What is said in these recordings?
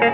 All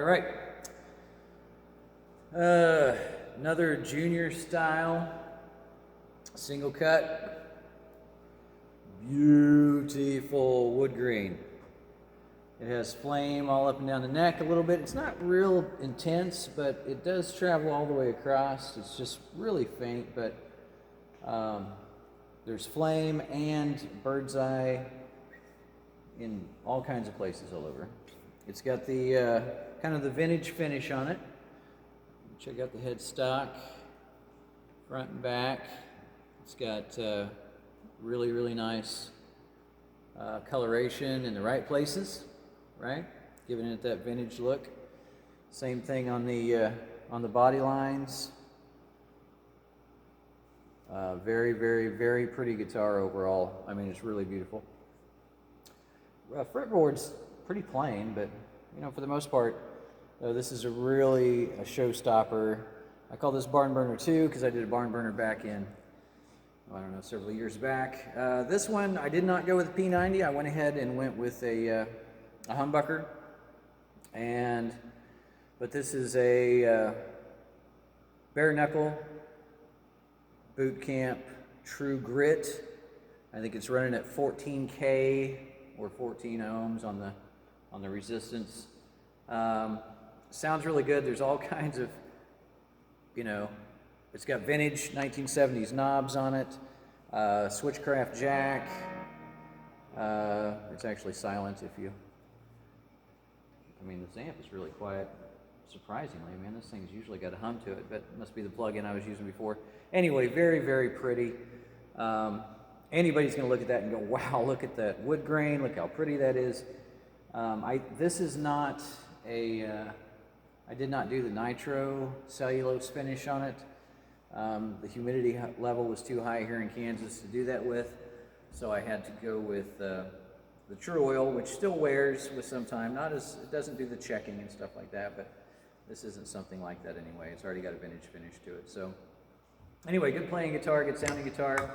right. Another junior style single cut, beautiful wood grain. It has flame all up and down the neck a little bit. It's not real intense, but it does travel all the way across. It's just really faint, but there's flame and bird's eye in all kinds of places all over. It's got the kind of the vintage finish on it. Check out the headstock, front and back. It's got really, really nice coloration in the right places, right? Giving it that vintage look. Same thing on the body lines. Very, very, very pretty guitar overall. I mean, it's really beautiful. Fretboard's pretty plain, but you know, for the most part, this is really a showstopper. I call this Barn Burner 2 because I did a Barn Burner back in, I don't know, several years back. This one, I did not go with a P90. I went ahead and went with a Humbucker. But this is a bare knuckle boot camp true grit. I think it's running at 14K or 14 ohms on the resistance. Sounds really good. There's all kinds of, you know, it's got vintage 1970s knobs on it, switchcraft jack. It's actually silent if you, I mean, this amp is really quiet, surprisingly. Man, this thing's usually got a hum to it, but it must be the plug-in I was using before. Anyway, very, very pretty. Anybody's gonna look at that and go, wow, look at that wood grain, look how pretty that is. This is not a, I did not do the nitro cellulose finish on it. The humidity level was too high here in Kansas to do that with, so I had to go with the true oil, which still wears with some time. It doesn't do the checking and stuff like that, but this isn't something like that anyway. It's already got a vintage finish to it. So anyway, good playing guitar, good sounding guitar.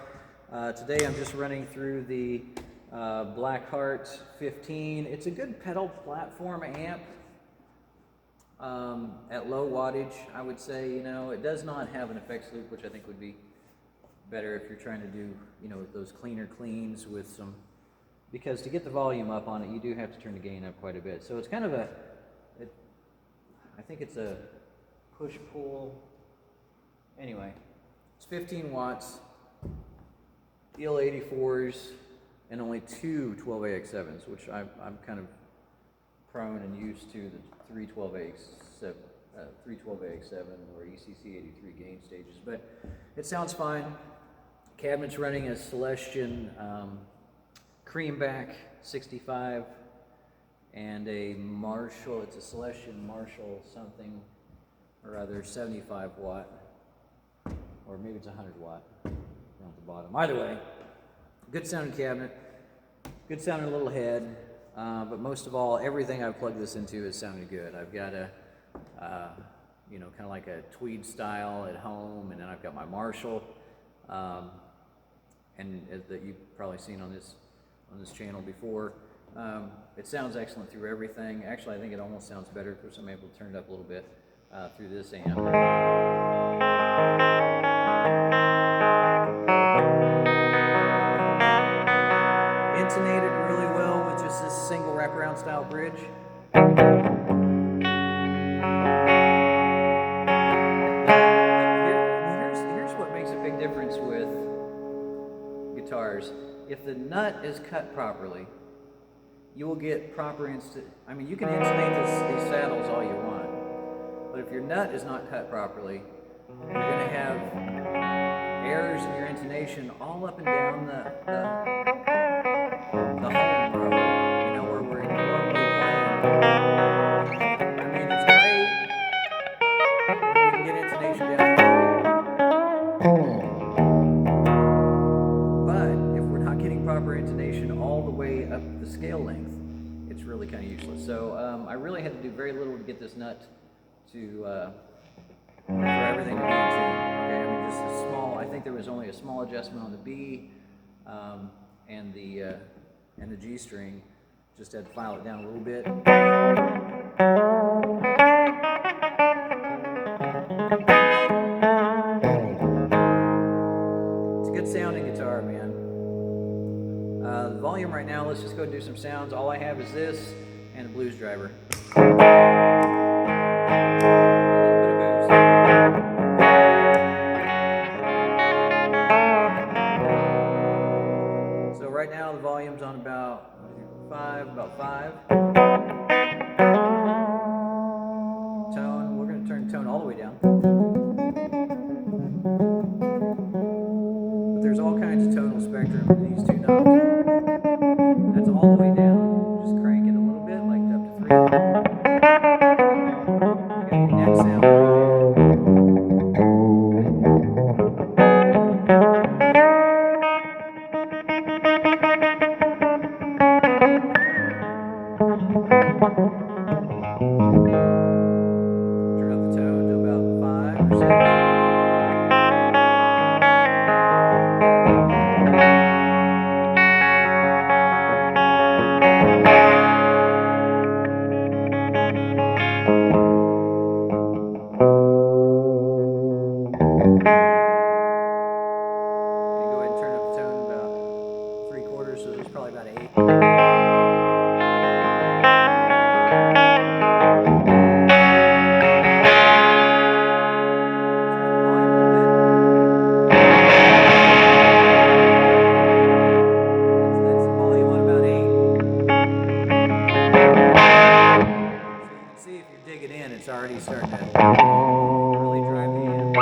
Today I'm just running through the Blackheart 15. It's a good pedal platform amp. At low wattage, I would say. You know, it does not have an effects loop, which I think would be better if you're trying to do, you know, those cleaner cleans with some, because to get the volume up on it, you do have to turn the gain up quite a bit. So it's kind of I think it's a push-pull. Anyway, it's 15 watts, EL84s, and only two 12AX7s, which I'm kind of prone and used to the 312AX7 or ECC83 gain stages, but it sounds fine. Cabinet's running a Celestion Creamback 65 and a Marshall, it's a Celestion Marshall something or other 75 watt, or maybe it's 100 watt down at the bottom. Either way, good sounding cabinet, good sounding little head. But most of all, everything I've plugged this into is sounding good. I've got a, you know, kind of like a tweed style at home, and then I've got my Marshall, and that you've probably seen on this on this channel before. It sounds excellent through everything. Actually, I think it almost sounds better because I'm able to turn it up a little bit through this amp. Intonated really well with just this single wraparound style bridge. Here's what makes a big difference with guitars. If the nut is cut properly, you will get proper I mean, you can intonate these saddles all you want, but if your nut is not cut properly, you're going to have errors in your intonation all up and down the home row, you know, where we're normally playing. I mean, it's great when we can get intonation down, but if we're not getting proper intonation all the way up the scale length, it's really kind of useless. So I really had to do very little to get this nut to for everything to be in tune. Okay, I mean, just a small. I think there was only a small adjustment on the B and the G string. Just had to file it down a little bit. It's a good sounding guitar, man. The volume right now, let's just go and do some sounds. All I have is this and a blues driver. So right now the volume's on about 5. Tone, we're going to turn tone all the way down. But there's all kinds of tonal spectrum in these two knobs. That's all the way down. Just crank it a little bit, like up to 3. You got your neck sound right Turn up the tone to about 5 or 6. So there's probably about 8. That's the volume on about 8. So you can see if you're digging in, it's already starting to really drive the amp.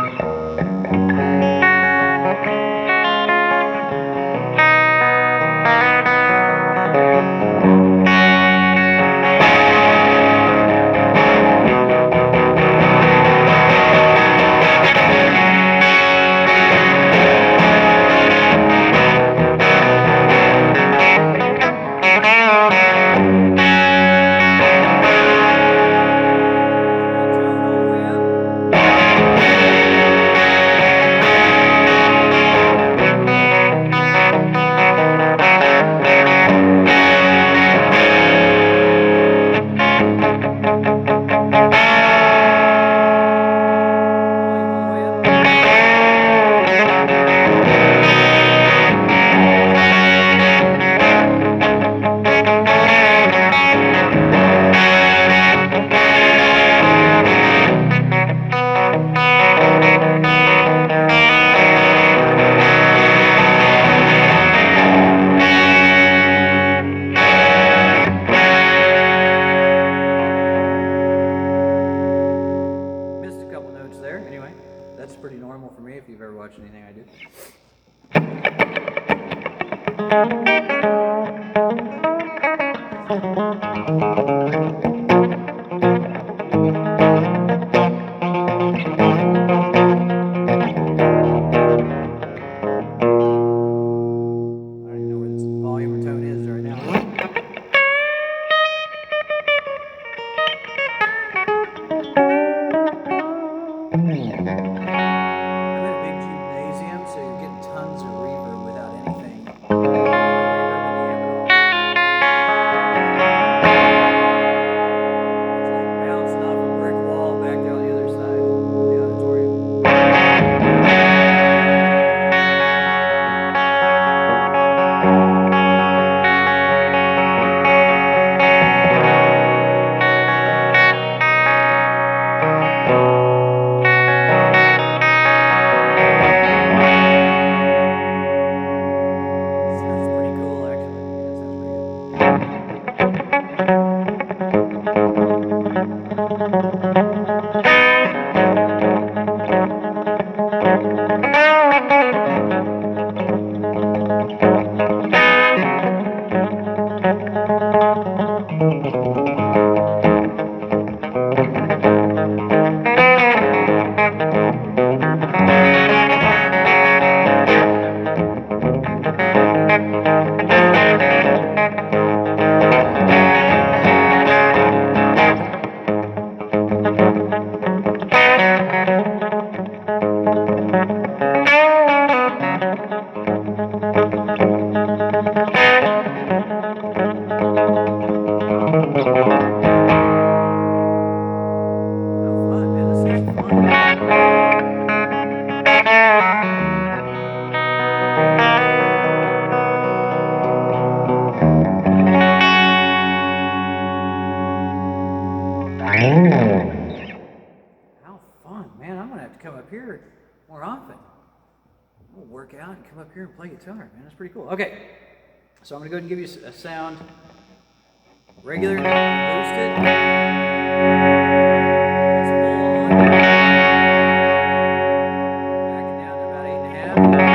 That's pretty normal for me if you've ever watched anything I do. I don't even know where this volume or tone is right now. I'm in a big gymnasium, so you're getting tons of reverb without anything. No reverb in the amp at all. up here more often. We'll work out and come up here and play guitar, man. That's pretty cool. Okay, so I'm gonna go ahead and give you a sound. Regular, boosted. Let's pull on. Back it down to about 8.5.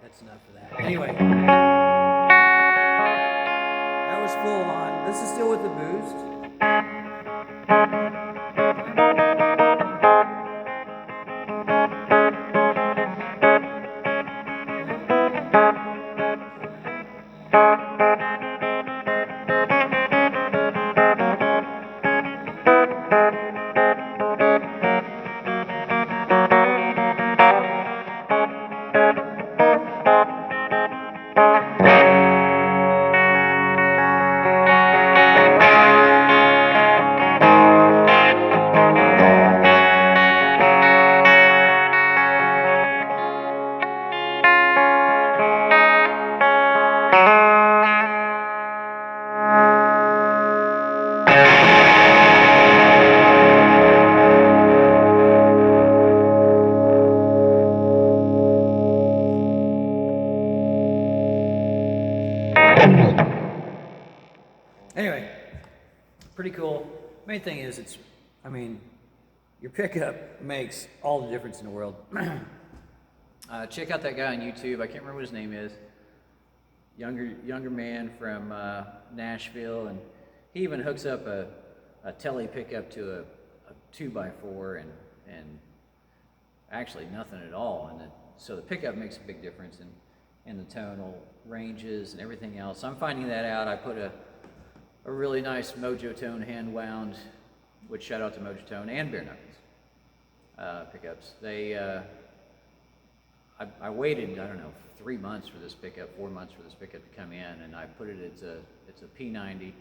That's enough of that. Anyway, that was full on. This is still with the boost. Anyway, pretty cool. Main thing is your pickup makes all the difference in the world. Check out that guy on YouTube. I can't remember what his name is. Younger man from Nashville, and he even hooks up a a telly pickup to a 2x4 and actually nothing at all. And so the pickup makes a big difference in the tonal ranges and everything else. I'm finding that out. I put a really nice Mojo Tone hand wound, which shout out to Mojo Tone and Bare Knuckles pickups. I waited, I don't know, 3 months for this pickup, 4 months for this pickup to come in, and I put it, it's a P90.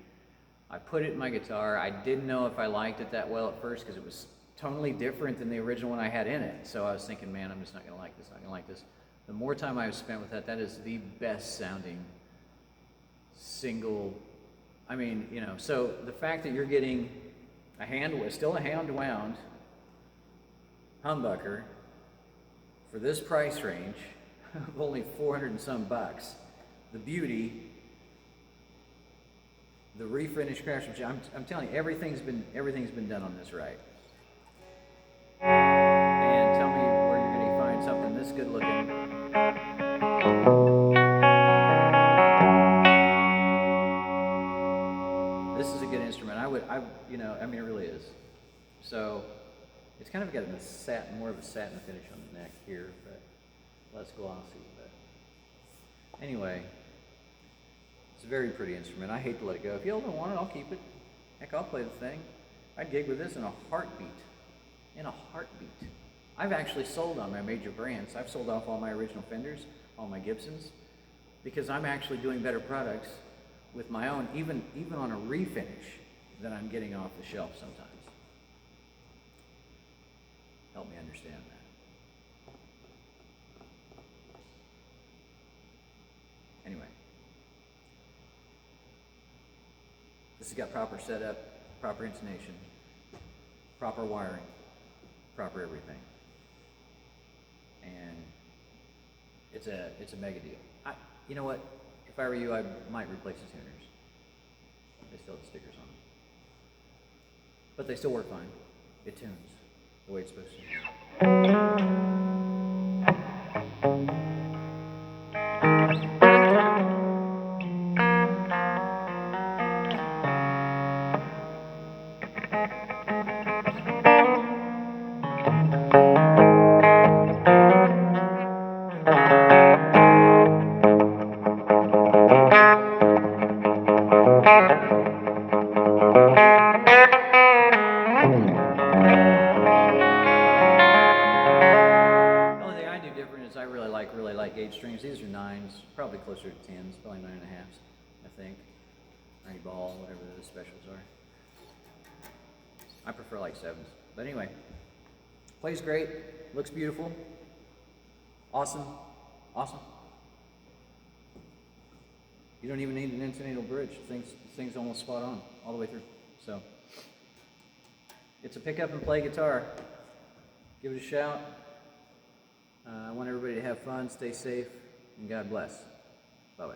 I put it in my guitar. I didn't know if I liked it that well at first because it was tonally different than the original one I had in it. So I was thinking, man, I'm just not gonna like this, not gonna like this. The more time I've spent with that is the best sounding single, I mean, you know, so the fact that you're getting still a hand wound humbucker for this price range of only 400 and some bucks, the beauty, the refinish craftsmanship, I'm telling you, everything's been done on this right. And tell me where you're going to find something this good looking. This is a good instrument. I mean, it really is. So it's kind of got more of a satin finish on the neck here, but less glossy. But anyway, it's a very pretty instrument. I hate to let it go. If y'all don't want it, I'll keep it. Heck, I'll play the thing. I'd gig with this in a heartbeat. In a heartbeat. I've actually sold on my major brands. I've sold off all my original Fenders, all my Gibsons, because I'm actually doing better products with my own, even on a refinish, than I'm getting off the shelf sometimes. Help me understand that. Anyway. This has got proper setup, proper intonation, proper wiring, proper everything. And it's a mega deal. You know what? If I were you, I might replace the tuners. They still have stickers on them. But they still work fine. It tunes the way it's supposed to. Really like gauge strings. These are 9s, probably closer to 10s, probably 9.5s, I think. 90 ball, whatever the specials are. I prefer like 7s. But anyway, plays great, looks beautiful, awesome. You don't even need an intonal bridge. The thing's almost spot on all the way through. So it's a pick up and play guitar. Give it a shout. I want everybody to have fun, stay safe, and God bless. Bye-bye.